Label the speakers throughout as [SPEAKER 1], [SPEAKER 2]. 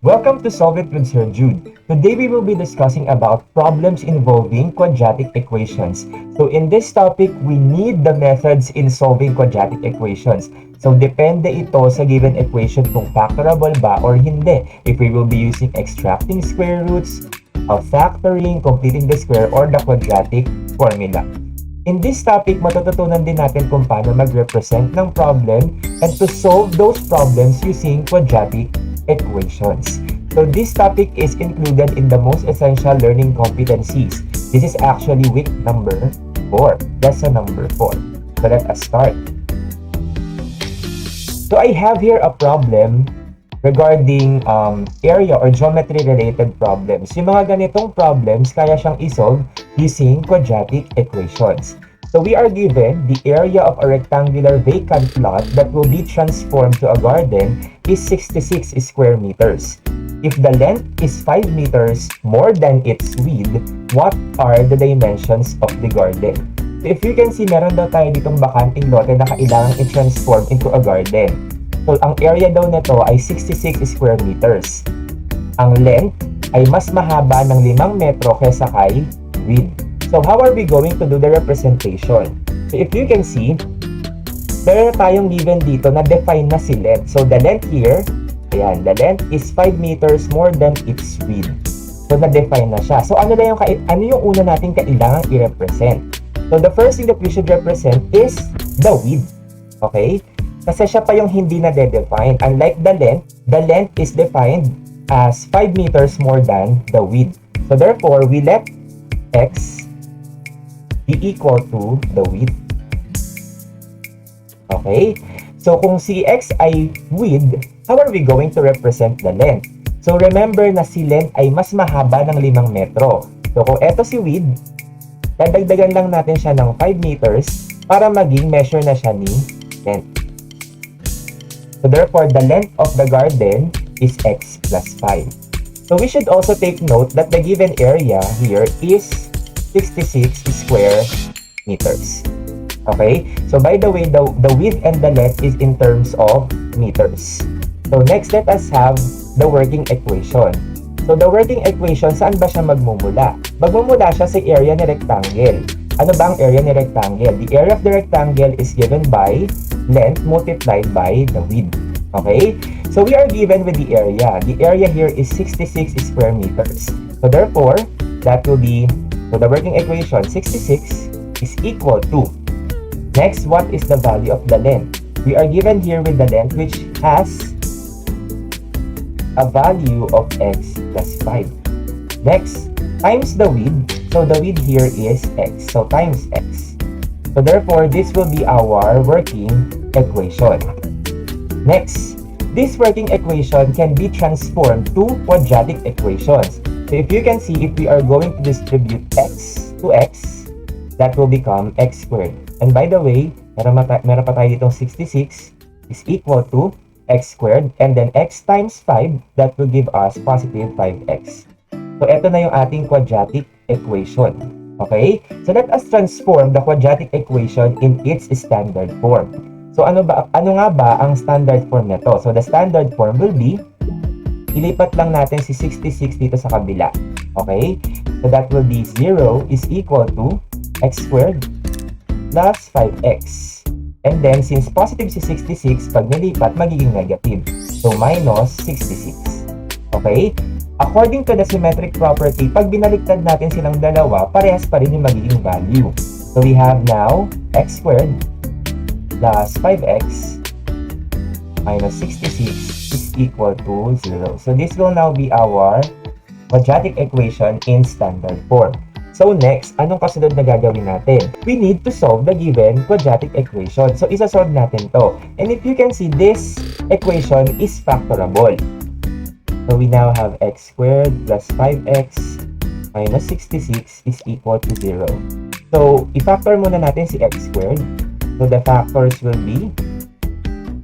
[SPEAKER 1] Welcome to Solve It with Sir Jude. Today we will be discussing about problems involving quadratic equations. So in this topic, we need the methods in solving quadratic equations. So depende ito sa given equation kung factorable ba or hindi. If we will be using extracting square roots, factoring, completing the square, or the quadratic formula. In this topic, matututunan din natin kung paano mag-represent ng problem and to solve those problems using quadratic equations. So this topic is included in the most essential learning competencies. This is actually week number 4. Lesson number 4. So let us start. So I have here a problem regarding area or geometry related problems. Yung mga ganitong problems, kaya siyang isolve using quadratic equations. So we are given the area of a rectangular vacant lot that will be transformed to a garden is 66 square meters. If the length is 5 meters more than its width, what are the dimensions of the garden? So if you can see, meron daw tayo ditong bakanting lote na kailangan i-transform into a garden. So, ang area daw nito ay 66 square meters. Ang length ay mas mahaba ng 5 metro kesa kay width. So, how are we going to do the representation? So, if you can see, meron tayong given dito na define na si length. So, the length here, ayan, the length is 5 meters more than its width. So, na-define na siya. So, ano yung una natin kailangan i-represent? So, the first thing that we should represent is the width. Okay? Kasi siya pa yung hindi na-define. Unlike the length is defined as 5 meters more than the width. So therefore, we let x be equal to the width. Okay? So kung si x ay width, how are we going to represent the length? So remember na si length ay mas mahaba ng 5 metro. So kung eto si width, dadagdagan lang natin siya ng 5 meters para maging measure na siya ni length. So therefore, the length of the garden is x plus 5. So we should also take note that the given area here is 66 square meters. Okay? So by the way, the width and the length is in terms of meters. So next, let us have the working equation. So the working equation, saan ba siya magmumula? Magmumula siya sa area ni rectangle. Ano ba ang area ni rectangle? The area of the rectangle is given by length multiplied by the width. Okay? So we are given with the area. The area here is 66 square meters. So therefore, that will be, so the working equation, 66 is equal to, next, what is the value of the length? We are given here with the length which has a value of x plus 5. Next, times the width. So the width here is x. So times x. So therefore, this will be our working equation. Next, this working equation can be transformed to quadratic equations. So if you can see, if we are going to distribute x to x, that will become x squared. And by the way, meron pa tayo ditong 66 is equal to x squared. And then x times 5, that will give us positive 5x. So ito na yung ating quadratic equation. Okay? So let us transform the quadratic equation in its standard form. So ano nga ba ang standard form nito? So the standard form will be, ilipat lang natin si 66 dito sa kabila. Okay? So that will be 0 is equal to x squared plus 5x. And then since positive si 66, pag nilipat, magiging negative. So minus 66. Okay? According to the symmetric property, pag binaliktad natin silang dalawa, parehas pa rin yung magiging value. So we have now x squared plus 5x minus 66 is equal to 0. So this will now be our quadratic equation in standard form. So next, anong kasunod na gagawin natin? We need to solve the given quadratic equation. So isa-solve natin to. And if you can see, this equation is factorable. So we now have x squared plus 5x minus 66 is equal to 0. So, i-factor muna natin si x squared. So, the factors will be,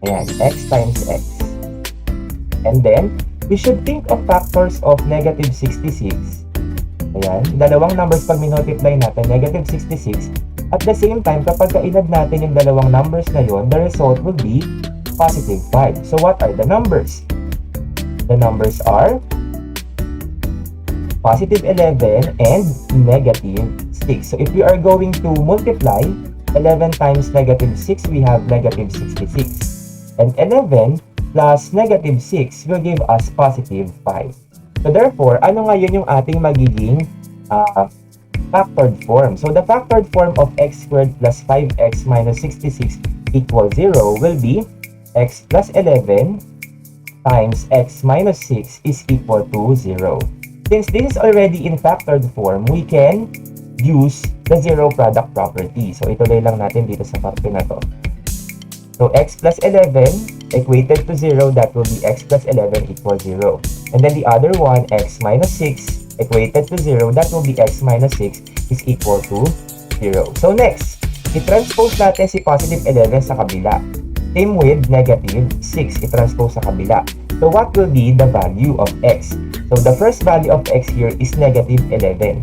[SPEAKER 1] ayan, x times x. And then, we should think of factors of negative 66. Ayan, dalawang numbers pag minultiply natin, negative 66. At the same time, kapag kainad natin yung dalawang numbers na yon, the result will be positive 5. So, what are the numbers? The numbers are positive 11 and negative 6. So if we are going to multiply 11 times negative 6, we have negative 66. And 11 plus negative 6 will give us positive 5. So therefore, ano ngayon yung ating magiging factored form? So the factored form of x squared plus 5x minus 66 equals 0 will be x plus 11 times x minus 6 is equal to 0. Since this is already in factored form, we can use the zero product property. So ituloy lang natin dito sa parte na to. So x plus 11 equated to 0, that will be x plus 11 equals 0. And then the other one, x minus 6 equated to 0, that will be x minus 6 is equal to 0. So next, i-transpose natin si positive 11 sa kabila. Same with negative 6, i-transpose sa kabila. So what will be the value of x? So the first value of x here is negative 11.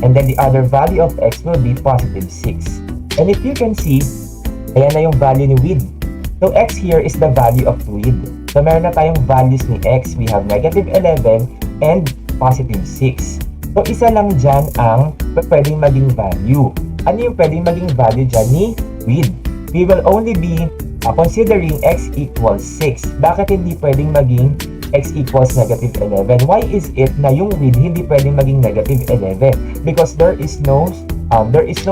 [SPEAKER 1] And then the other value of x will be positive 6. And if you can see, ayan na yung value ni width. So x here is the value of width. So meron na tayong values ni x. We have negative 11 and positive 6. So isa lang dyan ang pwedeng maging value. Ano yung pwedeng maging value dyan ni width? We will only be considering x equals 6. Bakit hindi pwedeng maging x equals negative 11? Why is it na yung width hindi pwedeng maging negative 11? Because there is no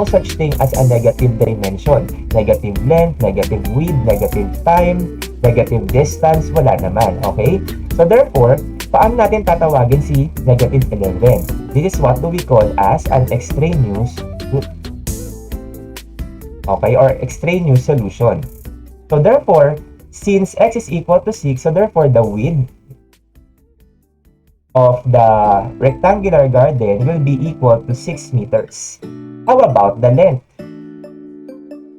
[SPEAKER 1] such thing as a negative dimension. Negative length, negative width, negative time, negative distance, wala naman. Okay? So therefore, paano natin tatawagin si negative 11? This is what do we call as an extraneous, okay, or extraneous solution. So therefore, since x is equal to 6, so therefore the width of the rectangular garden will be equal to 6 meters. How about the length?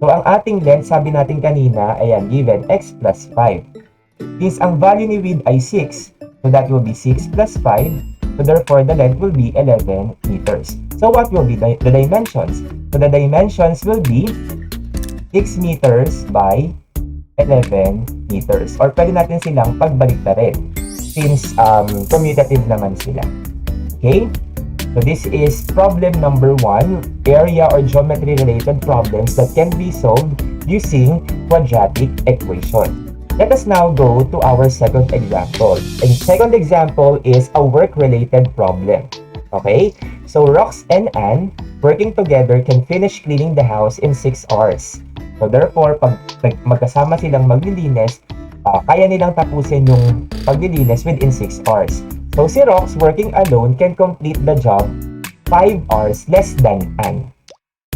[SPEAKER 1] So ang ating length, sabi natin kanina, ayan, given x plus 5. Since ang value ni width ay 6, so that will be 6 plus 5. So therefore, the length will be 11 meters. So what will be the dimensions? So the dimensions will be 6 meters by 11 meters. Or pwede natin silang pagbaliktarin since commutative naman sila. Okay? So this is problem number 1, area or geometry related problems that can be solved using quadratic equation. Let us now go to our second example. And second example is a work-related problem. Okay? So Rox and Anne working together can finish cleaning the house in 6 hours. So therefore, pag magkasama silang maglilinis, kaya nilang tapusin yung paglilinis within 6 hours. So si Rox working alone can complete the job 5 hours less than Anne.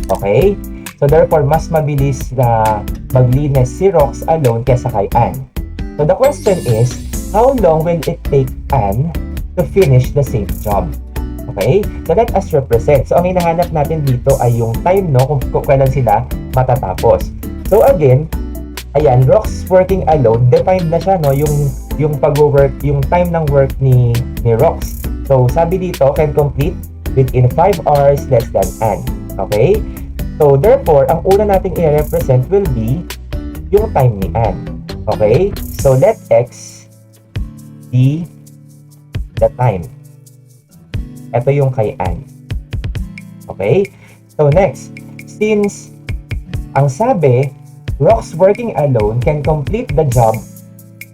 [SPEAKER 1] Okay? So therefore, mas mabilis na maglinis si Rox alone kaysa kay Anne. So the question is, how long will it take Anne to finish the same job? Okay? So let us represent. So ang hinahanap natin dito ay yung time, no, kung kailan sila matatapos. So again, ayan, Rox working alone, defined na siya, no, yung pag-work, yung time ng work ni Rox. So sabi dito, can complete within 5 hours less than Anne. Okay? So therefore, ang una nating i-represent will be yung time ni Anne. Okay? So let x be the time. Ito yung kay Anne. Okay? So next, since ang sabi, Rox working alone can complete the job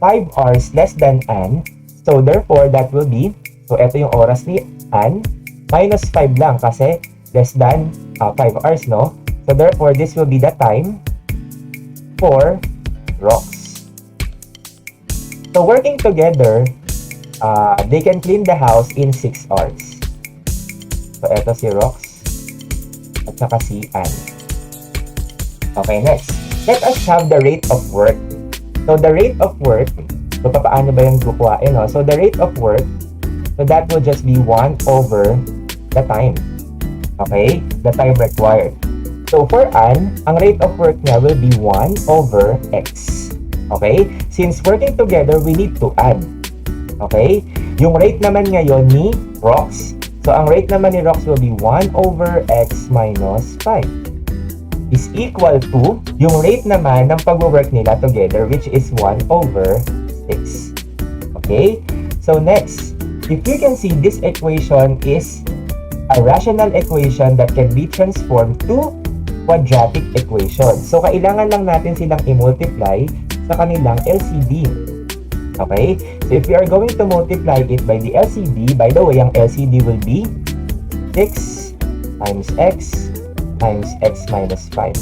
[SPEAKER 1] 5 hours less than Anne. So therefore, that will be, so ito yung oras ni Anne, minus 5 lang kasi less than 5 hours, no? So therefore, this will be the time for Rox. So working together, they can clean the house in 6 hours. So ito si Rox at saka si Anne. Okay, next. Let us have the rate of work. So the rate of work, so paano ba yung kukuhain, no? So the rate of work, so that will just be 1 over the time. Okay? The time required. So for Anne, ang rate of work niya will be 1 over x. Okay? Since working together, we need to add. Okay? Yung rate naman ngayon ni Rox, so ang rate naman ni Rox will be 1 over x minus 5 is equal to yung rate naman ng pag-work nila together, which is 1 over 6. Okay? So next, if you can see, this equation is a rational equation that can be transformed to quadratic equation. So kailangan lang natin silang i-multiply sa kanilang LCD. Okay? So if we are going to multiply it by the LCD, by the way, ang LCD will be 6 times x minus 5.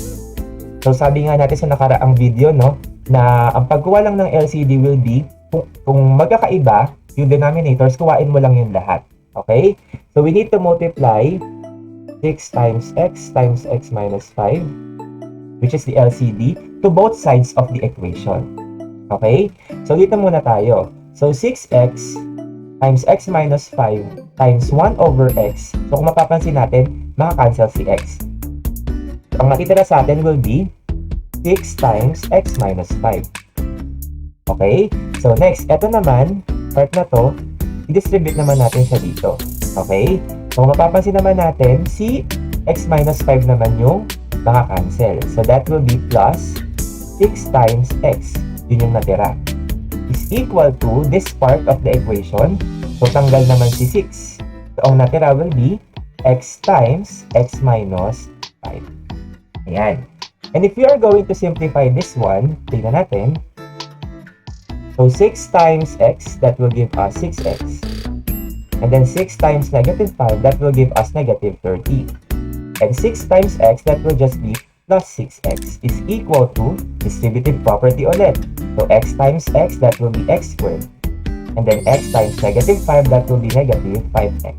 [SPEAKER 1] So sabi nga natin sa nakaraang video, no, na ang pagkuha lang ng LCD will be, kung magkakaiba yung denominators, kuhain mo lang yung lahat. Okay? So we need to multiply 6 times x minus 5, which is the LCD, to both sides of the equation. Okay? So dito muna tayo. So 6x times x minus 5 times 1 over x. So kung mapapansin natin, makakancel si x. So, ang matitira sa atin will be 6 times x minus 5. Okay? So next, eto naman, part na to, i-distribute naman natin siya dito. Okay? So mapapansin naman natin, si x minus 5 naman yung makakancel. So that will be plus 6 times x. Yun yung natira. Is equal to this part of the equation. So tanggal naman si 6. So ang natira will be x times x minus 5. Ayan. And if we are going to simplify this one, tingnan natin. So 6 times x, that will give us 6x. And then 6 times negative 5, that will give us negative 30. And 6 times x, that will just be plus 6x, is equal to distributive property ulit. So x times x, that will be x squared. And then x times negative 5, that will be negative 5x.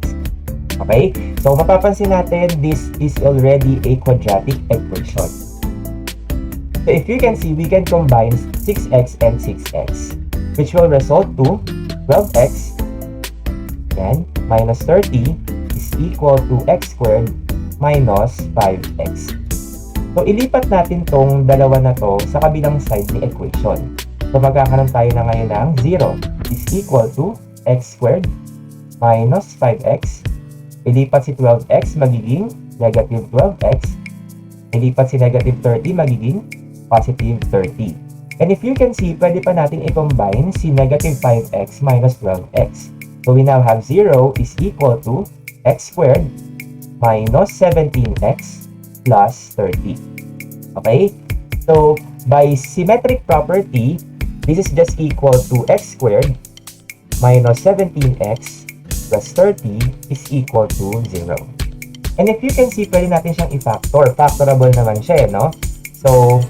[SPEAKER 1] Okay? So mapapansin natin, this is already a quadratic equation. So if you can see, we can combine 6x and 6x, which will result to 12x and minus 30 is equal to x squared minus 5x. So ilipat natin tong dalawa na to sa kabilang side ni equation. So magkakaroon tayo na ngayon ng 0 is equal to x squared minus 5x. Ilipat si 12x magiging negative 12x. Ilipat si negative 30 magiging positive 30. And if you can see, pwede pa natin i-combine si negative 5x minus 12x. So we now have 0 is equal to x squared minus 17x plus 30. Okay? So by symmetric property, this is just equal to x squared minus 17x plus 30 is equal to 0. And if you can see, pwede natin siyang i-factor. Factorable naman siya, no? So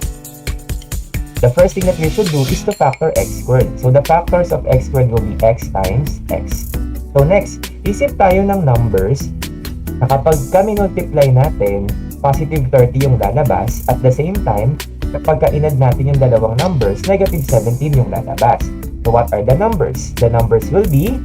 [SPEAKER 1] the first thing that we should do is to factor x squared. So the factors of x squared will be x times x. So next, isip tayo ng numbers na kapag kami multiply natin, positive 30 yung lalabas. At the same time, kapag ka-inad natin yung dalawang numbers, negative 17 yung lalabas. So what are the numbers? The numbers will be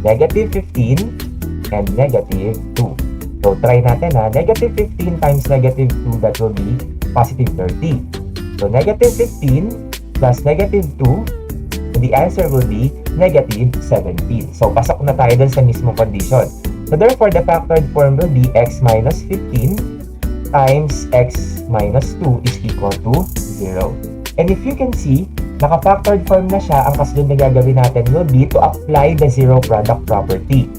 [SPEAKER 1] negative 15 and negative 2. So try natin ha. Negative 15 times negative 2, that will be positive 30. So negative 15 plus negative 2, the answer will be negative 17. So pasok na tayo dun sa mismong condition. So therefore, the factored form will be x minus 15 times x minus 2 is equal to 0. And if you can see, naka-factored form na siya. Ang kasunod na gagawin natin will be to apply the zero product property.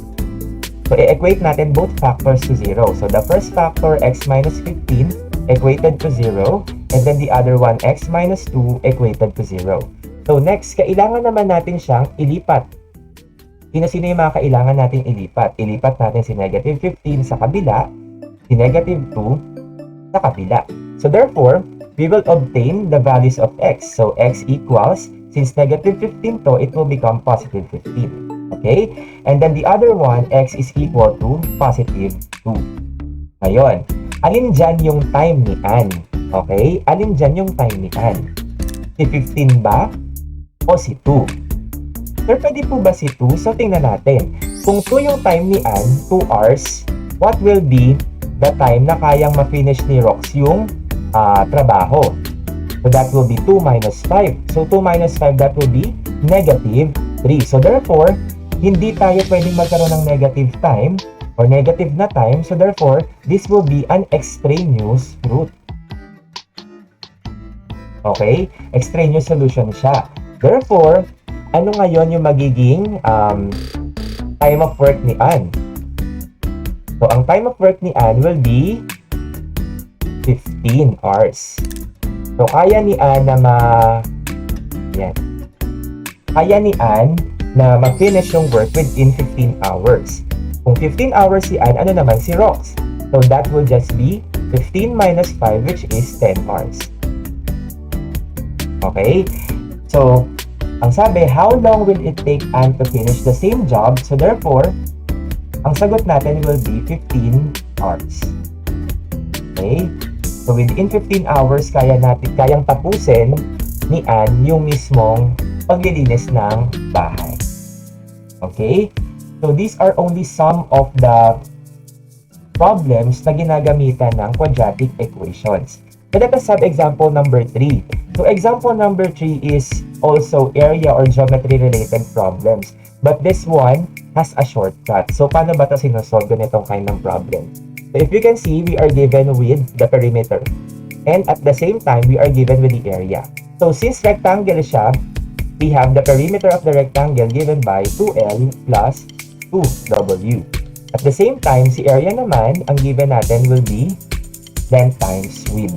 [SPEAKER 1] So i-equate natin both factors to 0. So the first factor, x minus 15, equated to 0. And then the other one, x minus 2, equated to 0. So next, kailangan naman natin siyang ilipat. Sino-sino yung mga kailangan natin ilipat? Ilipat natin si negative 15 sa kabila, si negative 2 sa kabila. So therefore, we will obtain the values of x. So x equals, since negative 15 to, it will become positive 15. Okay? And then the other one, x is equal to positive 2. Ngayon, alin dyan yung time ni Ann? Okay? Alin dyan yung time ni Ann? Si 15 ba? O si 2? Sir, pwede po ba si 2? So, tingnan natin. Kung 2 yung time ni Ann, 2 hours, what will be the time na kayang ma-finish ni Rox yung trabaho? So, that will be 2 minus 5. So, 2 minus 5, that will be negative 3. So, therefore, hindi tayo pwedeng magkaroon ng negative time or negative na time. So, therefore, this will be an extraneous root. Okay? Extraneous solution siya. Therefore, ano ngayon yung magiging time of work ni Ann? So, ang time of work ni Ann will be 15 hours. So, kaya ni Ann na kaya ni Ann na mag-finish yung work within 15 hours. Kung 15 hours si Ann, ano naman si Rox? So, that will just be 15 minus 5, which is 10 hours. Okay? So, ang sabi, how long will it take Ann to finish the same job? So, therefore, ang sagot natin will be 15 hours. Okay? So, within 15 hours, kayang tapusin ni Ann yung mismong paglilinis ng bahay. Okay? So, these are only some of the problems na ginagamitan ng quadratic equations. So, let us have example number 3. So, example number 3 is also area or geometry-related problems. But this one has a shortcut. So, paano ba ito sinusolve ganitong kind ng problem? So, if you can see, we are given with the perimeter. And at the same time, we are given with the area. So, since rectangle siya, we have the perimeter of the rectangle given by 2L plus 2W. At the same time, si area naman, ang given natin will be length times width.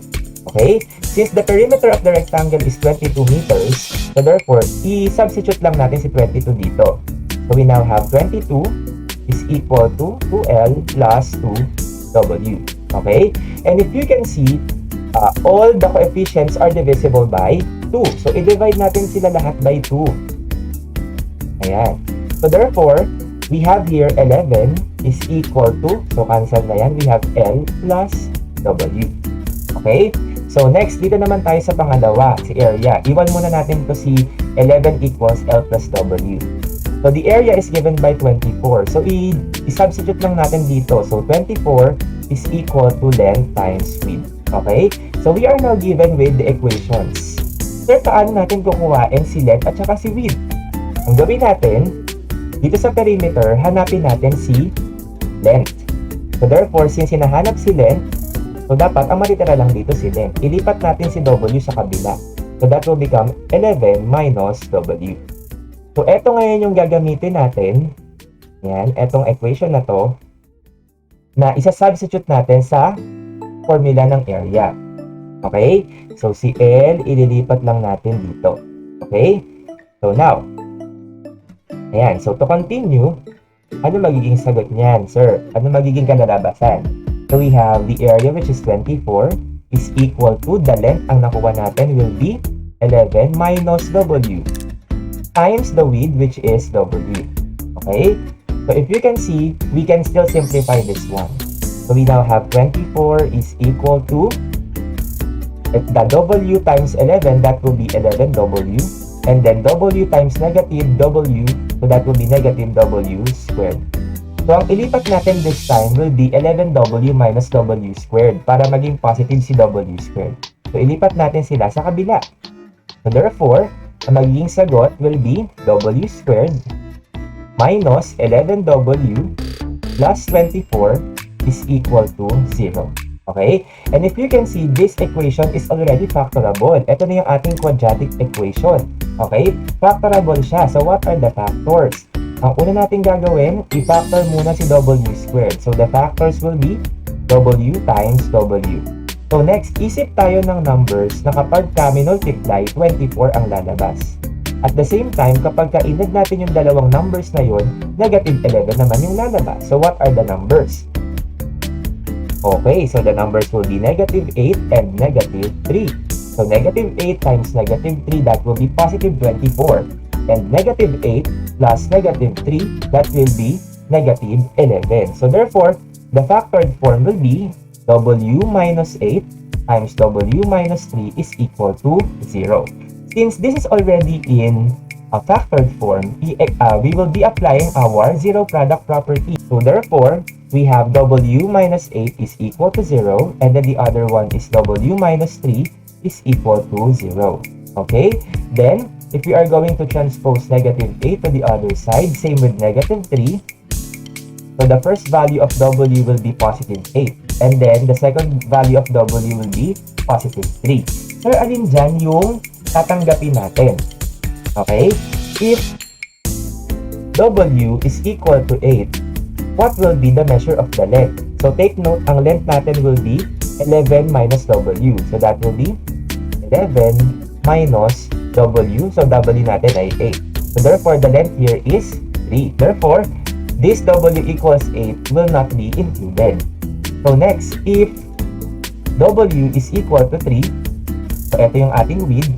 [SPEAKER 1] Okay? Since the perimeter of the rectangle is 22 meters, so therefore, i-substitute lang natin si 22 dito. So, we now have 22 is equal to 2L plus 2W. Okay? And if you can see, all the coefficients are divisible by 2. So, i-divide natin sila lahat by 2. Ayan. So, therefore, we have here 11 is equal to, so cancel na yan, we have L plus W. Okay? So, next, dito naman tayo sa pangalawa, si area. Iwan muna natin to si 11 equals L plus W. So, the area is given by 24. So, i-substitute lang natin dito. So, 24 is equal to length times width. Okay? So, we are now given with the equations. Sir, paano natin kukuhain si length at saka si width? Ang gawin natin, dito sa perimeter, hanapin natin si length. So, therefore, since hinahanap si length, so dapat, ang matitira lang dito si length. Ilipat natin si W sa kabila. So, that will become 11 minus W. So, eto ngayon yung gagamitin natin. Yan, etong equation na to, na isa-substitute natin sa formula ng area. Okay? So, si L, ililipat lang natin dito. Okay? So, now, ayan. So, to continue, ano magiging sagot niyan, sir? Ano magiging kalalabasan? So, we have the area which is 24 is equal to the length ang nakuha natin will be 11 minus W times the width which is W. Okay? So, if you can see, we can still simplify this one. So, we now have 24 is equal to the W times 11, that will be 11W. And then W times negative W, so that will be negative W squared. So, ang ilipat natin this time will be 11W minus W squared para maging positive si W squared. So, ilipat natin sila sa kabila. So, therefore, ang magiging sagot will be W squared minus 11W plus 24 is equal to 0. Okay? And if you can see, this equation is already factorable. Ito na yung ating quadratic equation. Okay? Factorable siya. So, what are the factors? Ang una natin gagawin, i-factor muna si W squared. So, the factors will be W times W. So, next, isip tayo ng numbers na kapag kami multiply, 24 ang lalabas. At the same time, kapag ka-inad natin yung dalawang numbers na yun, negative 11 naman yung lalabas. So, what are the numbers? Okay, so the numbers will be negative 8 and negative 3. So, negative 8 times negative 3, that will be positive 24. And negative 8 plus negative 3, that will be negative 11. So, therefore, the factored form will be W minus 8 times W minus 3 is equal to 0. Since this is already in a factored form, we will be applying our zero product property. So, therefore, we have W minus 8 is equal to 0, and then the other one is W minus 3 is equal to 0. Okay? Then, if we are going to transpose negative 8 to the other side, same with negative 3, so the first value of W will be positive 8. And then, the second value of W will be positive 3. Sir, alin dyan yung tatanggapin natin? Okay? if W is equal to 8, what will be the measure of the length? So take note, ang length natin will be 11 minus W. So that will be 11 minus W. So W natin ay 8. So therefore, the length here is 3. Therefore, this W equals 8 will not be included. So next, if W is equal to 3, so ito yung ating width.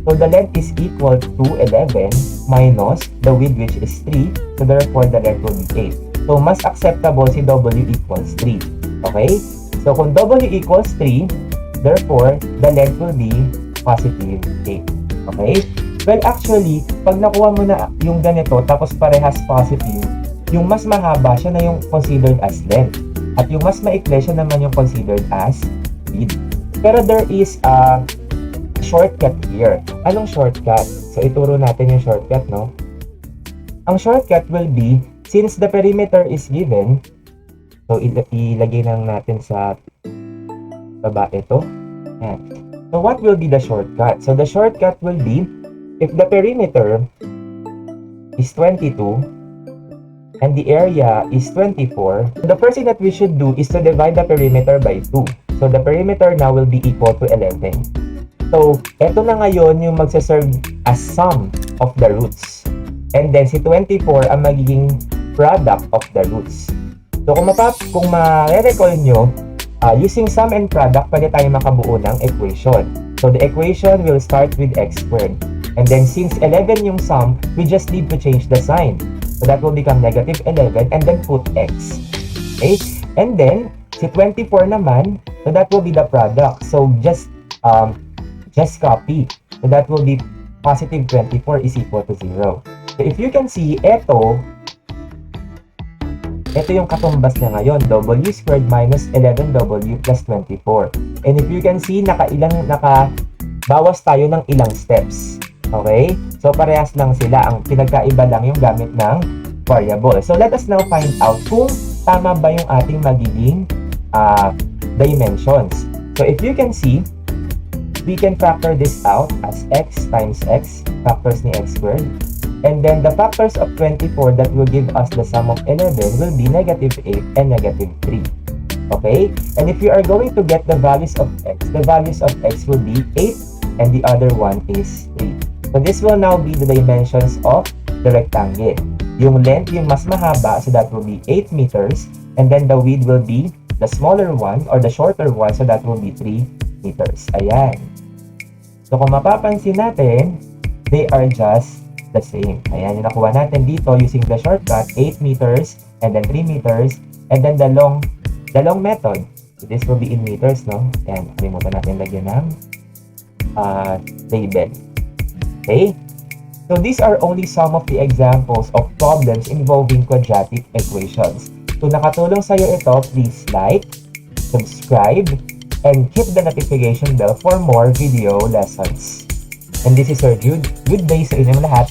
[SPEAKER 1] So the length is equal to 11 minus the width which is 3. So therefore, the length will be 8. So mas acceptable si W equals 3. Okay? So kung W equals 3, therefore, the length will be positive 8. Okay? Well, actually, pag nakuha mo na yung ganito, tapos parehas positive, yung mas mahaba siya na yung considered as length. At yung mas maikli siya naman yung considered as width. Pero there is a shortcut here. Anong shortcut? So, ituro natin yung shortcut, no? Ang shortcut will be, since the perimeter is given, so, ilagay lang natin sa baba ito. Yan. So, what will be the shortcut? So, the shortcut will be, if the perimeter is 22, and the area is 24, the first thing that we should do is to divide the perimeter by 2. So, the perimeter now will be equal to 11. So, eto na ngayon yung magsaserve as sum of the roots. And then, si 24 ang magiging product of the roots. So, kung ma-recall nyo, using sum and product, pwede tayo makabuo ng equation. So, the equation will start with x squared. And then, since 11 yung sum, we just need to change the sign. So, that will become negative 11 and then put x. Okay? And then, si 24 naman, so that will be the product. So, just copy. So, that will be positive 24 is equal to 0. So, if you can see, ito yung katumbas niya ngayon, W squared minus 11W plus 24. And if you can see, bawas tayo ng ilang steps. Okay? So, parehas lang sila. Ang pinagkaiba lang yung gamit ng variable. So, let us now find out kung tama ba yung ating magiging dimensions. So, if you can see, we can factor this out as x times x, factors ni x squared. And then, the factors of 24 that will give us the sum of 11 will be negative 8 and negative 3. Okay? And if you are going to get the values of x, the values of x will be 8 and the other one is 3. So, this will now be the dimensions of the rectangle. Yung length, yung mas mahaba, so that will be 8 meters. And then, the width will be the smaller one or the shorter one, so that will be 3 meters. Ayan. So, kung mapapansin natin, they are just the same. Ayan, yung nakuha natin dito using the shortcut, 8 meters, and then 3 meters, and then the long method. So, this will be in meters, no? Ayan, kalimutan natin lagyan ng label. Okay? So, these are only some of the examples of problems involving quadratic equations. Kung nakatulong sa'yo ito, please like, subscribe, and hit the notification bell for more video lessons. And this is Sir Jude. Good day sa inyong lahat.